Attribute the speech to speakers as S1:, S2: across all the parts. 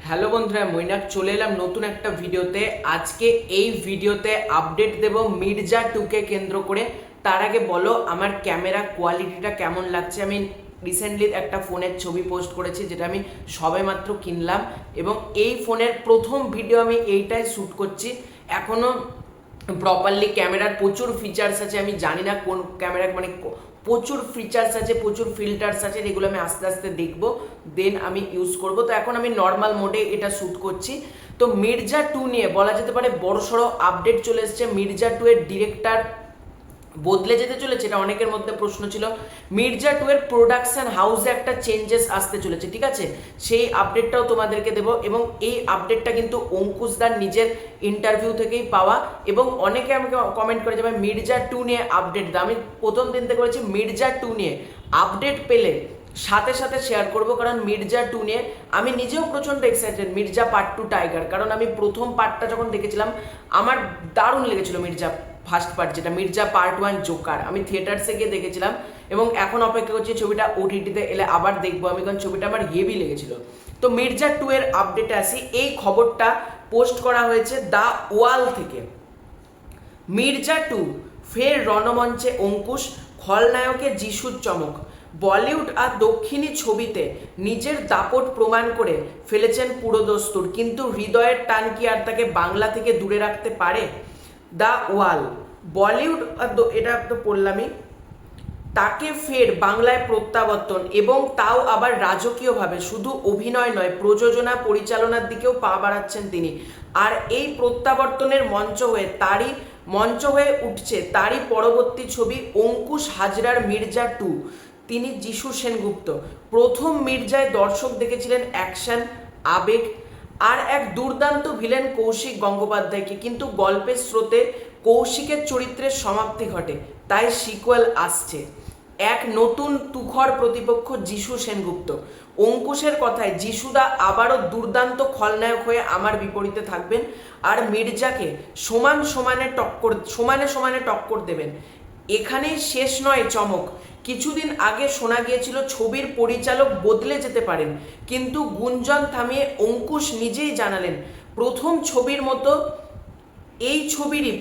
S1: Hello বন্ধুরা, মৈনাক চলে এলাম নতুন একটা ভিডিওতে। আজকে এই ভিডিওতে আপডেট দেব মির্জা 2 কে কেন্দ্র করে। তার আগে বলো আমার ক্যামেরা কোয়ালিটিটা কেমন লাগছে। আমি রিসেন্টলি একটা ফোনের ছবি পোস্ট করেছি যেটা আমি সবেমাত্র কিনলাম, এবং এই ফোনের প্রথম ভিডিও আমি এইটাই শ্যুট করছি। এখনো প্রপারলি ক্যামেরার প্রচুর ফিচার্স আছে, আমি জানি না কোন ক্যামেরা, মানে প্রচুর ফিচার্স আছে, প্রচুর ফিল্টার্স আছে, এগুলো আমি আস্তে আস্তে দেখবো, দেন আমি ইউজ করব। তো এখন আমি নর্মাল মোডে এটা শ্যুট করছি। তো মির্জা 2 নিয়ে বলা যেতে পারে বড়সড় আপডেট চলে এসেছে। মির্জা 2 এর ডিরেক্টর বদলে যেতে চলেছে, এটা অনেকের মধ্যে প্রশ্ন ছিল। মির্জা 2 এর প্রোডাকশন হাউসে একটা চেঞ্জেস আসতে চলেছে, ঠিক আছে? সেই আপডেটটাও তোমাদেরকে দেবো, এবং এই আপডেটটা কিন্তু অঙ্কুশদার নিজের ইন্টারভিউ থেকেই পাওয়া। এবং অনেকে আমাকে কমেন্ট করে যাবে মির্জা 2 নিয়ে আপডেট দাও। আমি প্রথম দিন থেকে বলেছি মির্জা 2 নিয়ে আপডেট পেলে সাথে সাথে শেয়ার করব, কারণ মির্জা 2 নিয়ে আমি নিজেও প্রচণ্ড এক্সাইটেড। মির্জা পার্ট 2 টাইগার, কারণ আমি প্রথম পার্টটা যখন দেখেছিলাম আমার দারুণ লেগেছিল। মির্জা ফার্স্ট পার্ট, যেটা মির্জা পার্ট 1 জোকার, আমি থিয়েটার্সে গিয়ে দেখেছিলাম, এবং এখন অপেক্ষা করছি ছবিটা ওটিটিতে এলে আবার দেখবো আমি, কারণ ছবিটা আমার হেভি লেগেছিল। তো মির্জা 2 এর আপডেটে আসি। এই খবরটা পোস্ট করা হয়েছে দ্য ওয়াল থেকে। মির্জা 2 ফের রণমঞ্চে অঙ্কুশ, খলনায়কে যিশুর চমক। বলিউড আর দক্ষিণী ছবিতে নিজের দাপট প্রমাণ করে ফেলেছেন পুরোদস্তুর, কিন্তু হৃদয়ের টান কি আর তাকে বাংলা থেকে দূরে রাখতে পারে? দ্য ওয়াল। বলিউড আর এটা তো পড়লামই, তাকে ফের বাংলায় প্রত্যাবর্তন, এবং তাও আবার রাজকীয়ভাবে। শুধু অভিনয় নয়, প্রযোজনা পরিচালনার দিকেও পা বাড়াচ্ছেন তিনি। আর এই প্রত্যাবর্তনের মঞ্চ হয়ে উঠছে তারই পরবর্তী ছবি অঙ্কুশ হাজরার মির্জা 2। তিনি যিশু সেনগুপ্ত। প্রথম মির্জায় দর্শক দেখেছিলেন অ্যাকশন, আবেগ আর এক দুর্দান্ত ভিলেন কৌশিক গঙ্গোপাধ্যায়কে, কিন্তু গল্পের স্রোতে কৌশিকের চরিত্রের সমাপ্তি ঘটে, তাই সিকুয়েল আসছে। এক নতুন তুখর প্রতিপক্ষ যিশু সেনগুপ্ত। অঙ্কুশের কথায় যিশুদা আবারও দুর্দান্ত খলনায়ক হয়ে আমার বিপরীতে থাকবেন, আর মির্জাকে সমানে সমানে টক্কর দেবেন। এখানেই শেষ নয় চমক। কিছুদিন আগে শোনা গিয়েছিল ছবির পরিচালক বদলে যেতে পারেন, কিন্তু গুঞ্জন থামিয়ে অঙ্কুশ নিজেই জানালেন প্রথম ছবির মতো এই ছবিরই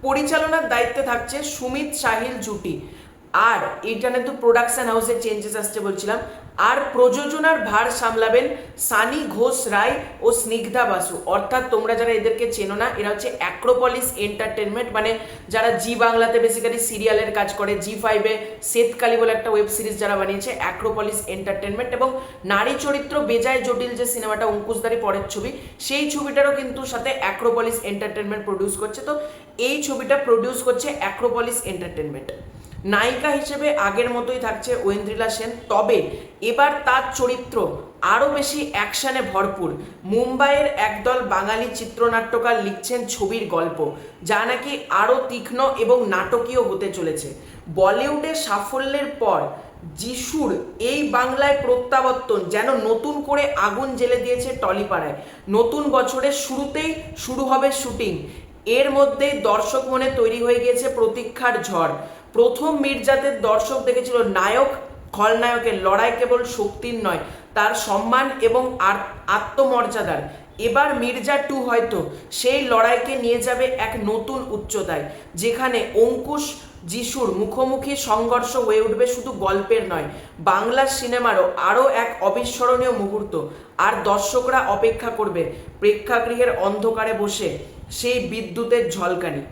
S1: পরিচালনার দায়িত্বে থাকছে সুমিত সাহিল জুটি। আর এইটা তো প্রোডাকশন হাউসের চেঞ্জেস আসছে বলছিলাম। আর প্রযোজনার ভার সামলাবেন সানি ঘোষ রায় ও স্নিগ্ধা বাসু। অর্থাৎ তোমরা যারা এদেরকে চেনো না, এরা হচ্ছে অ্যাক্রোপলিস এন্টারটেনমেন্ট, মানে যারা জি বাংলাতে বেসিক্যালি সিরিয়ালের কাজ করে, জি5-এ শ্বেতকালী বলে একটা ওয়েব সিরিজ যারা বানিয়েছে, অ্যাক্রোপলিস এন্টারটেনমেন্ট। এবং নারী চরিত্র বেজায় জটিল যে সিনেমাটা অঙ্কুশদারি পরের ছবি, সেই ছবিটারও কিন্তু সাথে অ্যাক্রোপলিস এন্টারটেনমেন্ট প্রডিউস করছে। তো এই ছবিটা প্রডিউস করছে অ্যাক্রোপলিস এন্টারটেনমেন্ট। নায়িকা হিসেবে আগের মতোই থাকছে ঐন্দ্রিলা সেন, তবে এবার তার চরিত্র আরও বেশি অ্যাকশনে ভরপুর। মুম্বাইয়ের একদল বাঙালি চিত্রনাট্যকার লিখছেন ছবির গল্প, যা নাকি আরও তীক্ষ্ণ এবং নাটকীয় হতে চলেছে। বলিউডের সাফল্যের পর যিশুর এই বাংলায় প্রত্যাবর্তন যেন নতুন করে আগুন জ্বেলে দিয়েছে টলিপাড়ায়। নতুন বছরের শুরুতেই শুরু হবে শুটিং। এর মধ্যেই দর্শক মনে তৈরি হয়ে গিয়েছে প্রতীক্ষার ঝড়। প্রথম মির্জাদের দর্শক দেখেছিল নায়ক খলনায়কের লড়াই কেবল শক্তির নয়, তার সম্মান এবং আত্মমর্যাদার। এবার মির্জা 2 হয়তো সেই লড়াইকে নিয়ে যাবে এক নতুন উচ্চতায়, যেখানে অঙ্কুশ যিশুর মুখোমুখি সংঘর্ষ হয়ে উঠবে শুধু গল্পের নয়, বাংলা সিনেমারও আরও এক অবিস্মরণীয় মুহূর্ত। আর দর্শকরা অপেক্ষা করবে প্রেক্ষাগৃহের অন্ধকারে বসে সেই বিদ্যুতের ঝলকানি।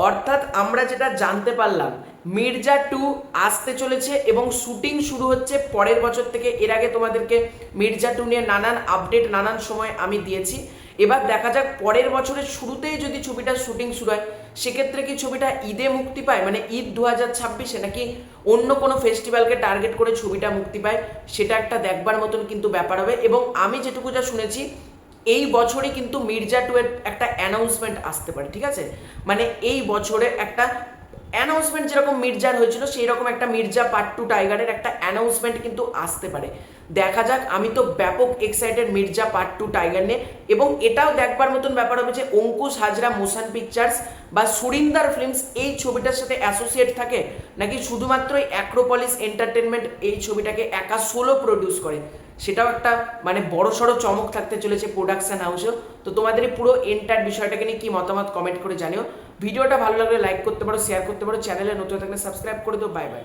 S1: অর্থাৎ আমরা যেটা জানতে পারলাম, মির্জা 2 আসতে চলেছে এবং শুটিং শুরু হচ্ছে পরের বছর থেকে। এর আগে তোমাদেরকে মির্জা 2 নিয়ে নানান আপডেট নানান সময় আমি দিয়েছি। এবার দেখা যাক পরের বছরের শুরুতেই যদি ছবিটার শুটিং শুরু হয়, সেক্ষেত্রে কি ছবিটা ঈদে মুক্তি পায়, মানে ঈদ 2026-এ, নাকি অন্য কোনো ফেস্টিভ্যালকে টার্গেট করে ছবিটা মুক্তি পায়, সেটা একটা দেখবার মতন কিন্তু ব্যাপার হবে। এবং আমি যেটুকু যা শুনেছি, এই বছরই কিন্তু মির্জা 2 এর একটা অ্যানাউন্সমেন্ট আসতে পারে, ঠিক আছে? মানে এই বছরে একটা অ্যানাউন্সমেন্ট যেরকম মির্জার হয়েছিল, সেই রকম একটা মির্জা পার্ট 2 টাইগারের একটা অ্যানাউন্সমেন্ট কিন্তু আসতে পারে। দেখা যাক, আমি তো ব্যাপক এক্সাইটেড মির্জা পার্ট 2 টাইগার নিয়ে। এবং এটাও দেখবার মতন ব্যাপার হবে যে অঙ্কুশ হাজরা মোশন পিকচার্স বা সুরিন্দার ফিল্মস এই ছবিটার সাথে অ্যাসোসিয়েট থাকে, নাকি শুধুমাত্রই অ্যাক্রোপলিস এন্টারটেনমেন্ট এই ছবিটাকে একা সোলো প্রডিউস করে, সেটাও একটা মানে বড়সড় চমক থাকতে চলেছে প্রোডাকশন হাউসেও। তো তোমাদের এই পুরো এন্টার বিষয়টাকে নিয়ে কি মতামত কমেন্ট করে জানিও। ভিডিওটা ভালো লাগলে লাইক করতে পারো, শেয়ার করতে পারো, চ্যানেলে নতুন থাকলে সাবস্ক্রাইব করে দিও। Bye bye.